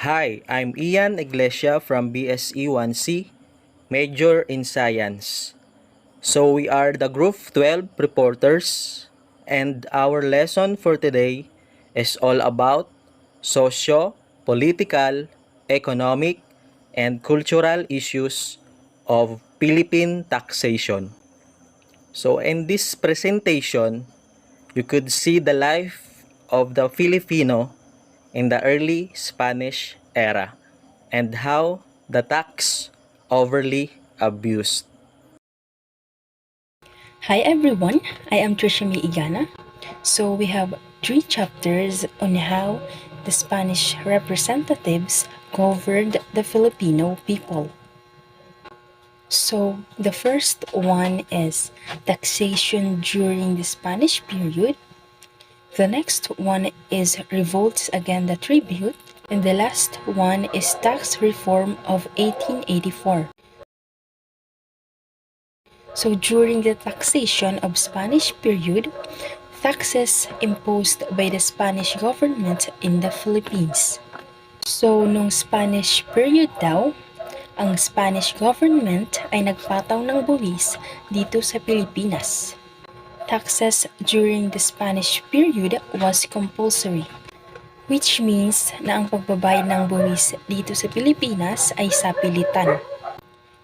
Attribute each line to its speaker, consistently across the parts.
Speaker 1: Hi, I'm Ian Iglesia from BSE 1C, major in science. So we are the Group 12 reporters and our lesson for today is all about socio, political, economic, and cultural issues of Philippine taxation. So in this presentation, you could see the life of the Filipino in the early Spanish era and how the tax overly abused.
Speaker 2: Hi everyone, I am Trishimi Igana. So we have three chapters on how the Spanish representatives governed the Filipino people. So the first one is taxation during the Spanish period. The next one is revolts against the tribute. And the last one is tax reform of 1884. So during the taxation of Spanish period, taxes imposed by the Spanish government in the Philippines. So nung Spanish period daw, ang Spanish government ay nagpataw ng buwis dito sa Pilipinas. Taxes during the Spanish period was compulsory, which means na ang pagbabayad ng buwis dito sa Pilipinas ay sapilitan.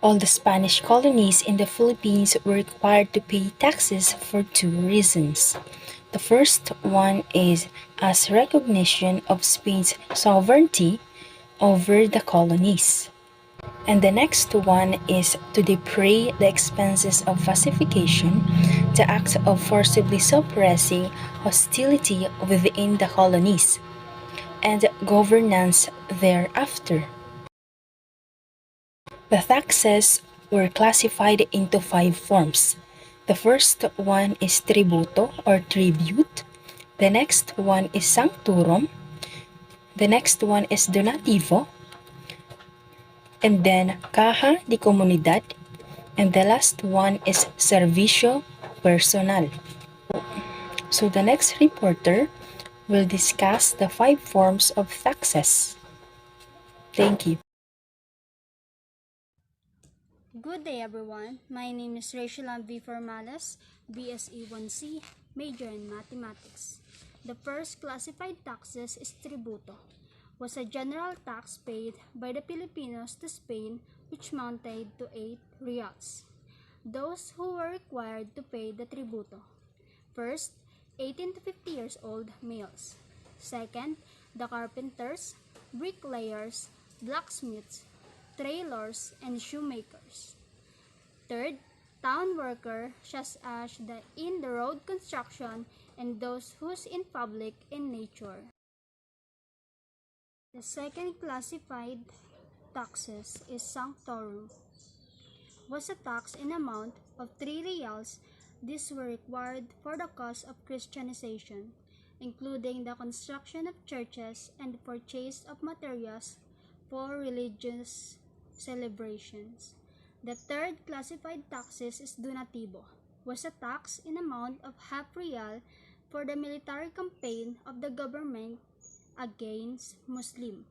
Speaker 2: All the Spanish colonies in the Philippines were required to pay taxes for two reasons. The first one is as recognition of Spain's sovereignty over the colonies. And the next one is to defray the expenses of pacification, the act of forcibly suppressing hostility within the colonies, and governance thereafter. The taxes were classified into five forms. The first one is tributo or tribute. The next one is sanctorum. The next one is donativo. And then caja de comunidad. And the last one is servicio personal. So the next reporter will discuss the five forms of taxes. Thank you.
Speaker 3: Good day everyone. My name is Rachel V. Formales, BSE 1C, major in mathematics. The first classified taxes is tributo, was a general tax paid by the Filipinos to Spain which mounted to 8 reals. Those who were required to pay the tributo. First, 18 to 50 years old males. Second, the carpenters, bricklayers, blacksmiths, tailors, and shoemakers. Third, town worker such as in the road construction and those who's in public in nature. The second classified taxes is sanctorum, was a tax in amount of 3 reals. These were required for the cost of Christianization, including the construction of churches and the purchase of materials for religious celebrations. The third classified taxes is donativo, was a tax in amount of half real for the military campaign of the government against Muslim.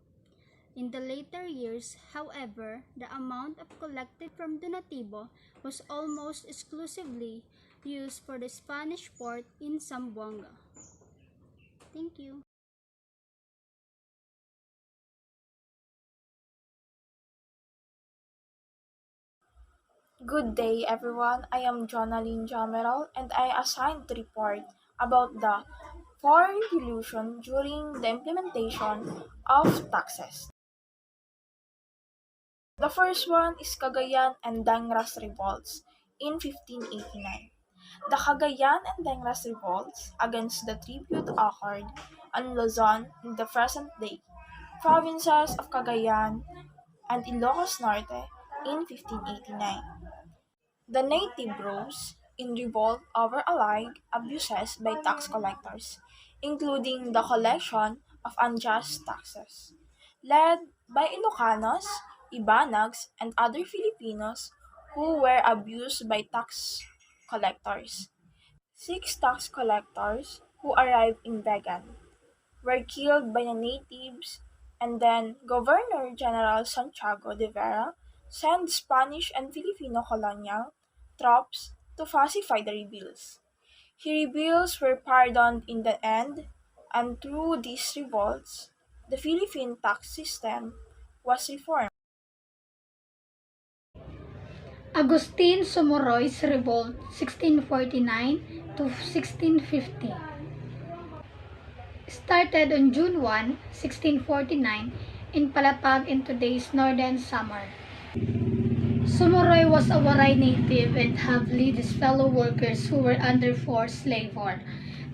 Speaker 3: In the later years, however, the amount of collected from donativo was almost exclusively used for the Spanish port in Zamboanga. Thank you.
Speaker 4: Good day, everyone. I am Jonaline Jameral, and I assigned to report about the foreign revolution during the implementation of taxes. The first one is Cagayan and Dangras revolts in 1589. The Cagayan and Dangras revolts against the tribute occurred on Luzon in the present day provinces of Cagayan and Ilocos Norte in 1589. The native rose in revolt over alleged abuses by tax collectors, including the collection of unjust taxes. Led by Ilocanos, Ibanags, and other Filipinos who were abused by tax collectors. Six tax collectors who arrived in Vegan were killed by the natives and then Governor General Santiago de Vera sent Spanish and Filipino colonial troops to pacify the rebels. The rebels were pardoned in the end, and through these revolts, the Philippine tax system was reformed.
Speaker 5: Agustin Sumoroy's Revolt 1649 to 1650 started on June 1, 1649 in Palapag in today's northern Samar. Sumoroy was a Waray native and have led his fellow workers who were under forced labor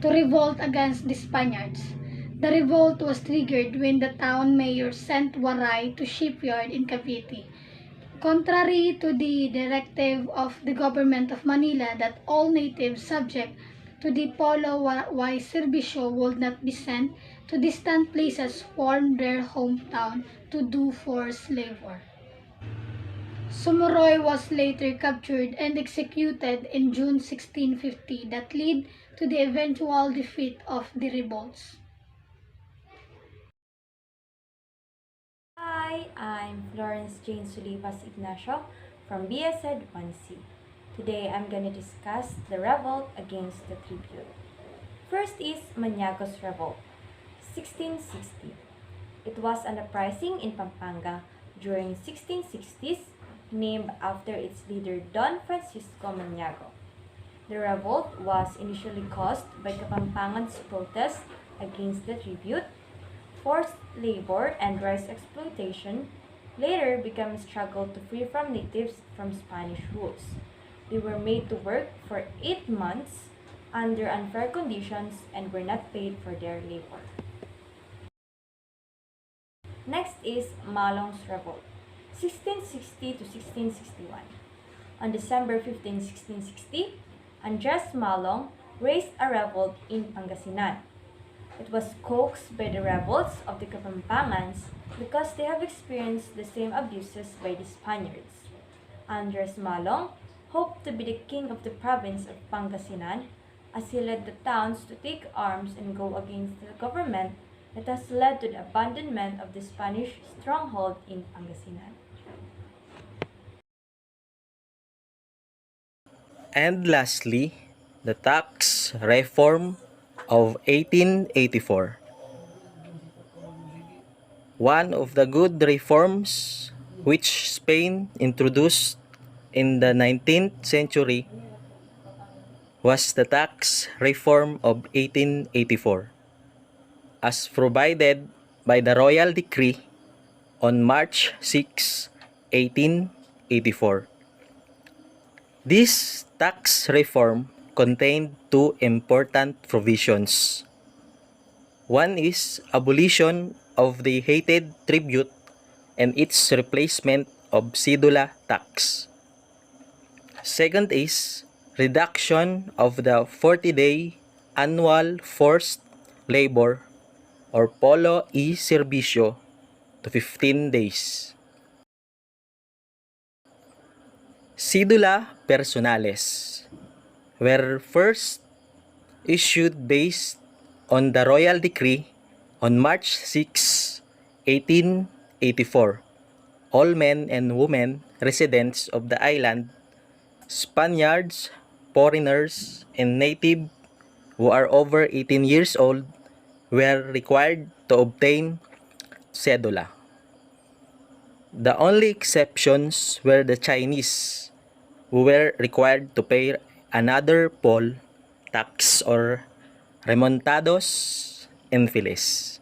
Speaker 5: to revolt against the Spaniards. The revolt was triggered when the town mayor sent Waray to shipyard in Cavite. Contrary to the directive of the government of Manila that all natives subject to the Polo Y Servicio would not be sent to distant places from their hometown to do forced labor. Sumuroy was later captured and executed in June 1650 that led to the eventual defeat of the revolts.
Speaker 6: Hi, I'm Florence Jane Sulivas Ignacio from BSED 1C. Today I'm going to discuss the revolt against the tribute. First is Maniagos Revolt, 1660. It was an uprising in Pampanga during 1660s named after its leader Don Francisco Maniago. The revolt was initially caused by Kapampangan's protest against the tribute, forced labor, and rice exploitation, later became a struggle to free from natives from Spanish rules. They were made to work for 8 months under unfair conditions and were not paid for their labor. Next is Malong's Revolt, 1660 to 1661. On December 15, 1660, Andres Malong raised a revolt in Pangasinan. It was coaxed by the rebels of the Kapampangans because they have experienced the same abuses by the Spaniards. Andres Malong hoped to be the king of the province of Pangasinan as he led the towns to take arms and go against the government that has led to the abandonment of the Spanish stronghold in Pangasinan.
Speaker 1: And lastly, the tax reform of 1884. One of the good reforms which Spain introduced in the 19th century was the tax reform of 1884, as provided by the royal decree on March 6, 1884. This tax reform contained two important provisions. One is abolition of the hated tribute and its replacement of cedula tax. Second is reduction of the 40-day annual forced labor or polo y servicio to 15 days. Cedula personales were first issued based on the royal decree on March 6, 1884. All men and women residents of the island, Spaniards, foreigners, and native who are over 18 years old were required to obtain cedula. The only exceptions were the Chinese, who were required to pay another poll tax or remontados infiles.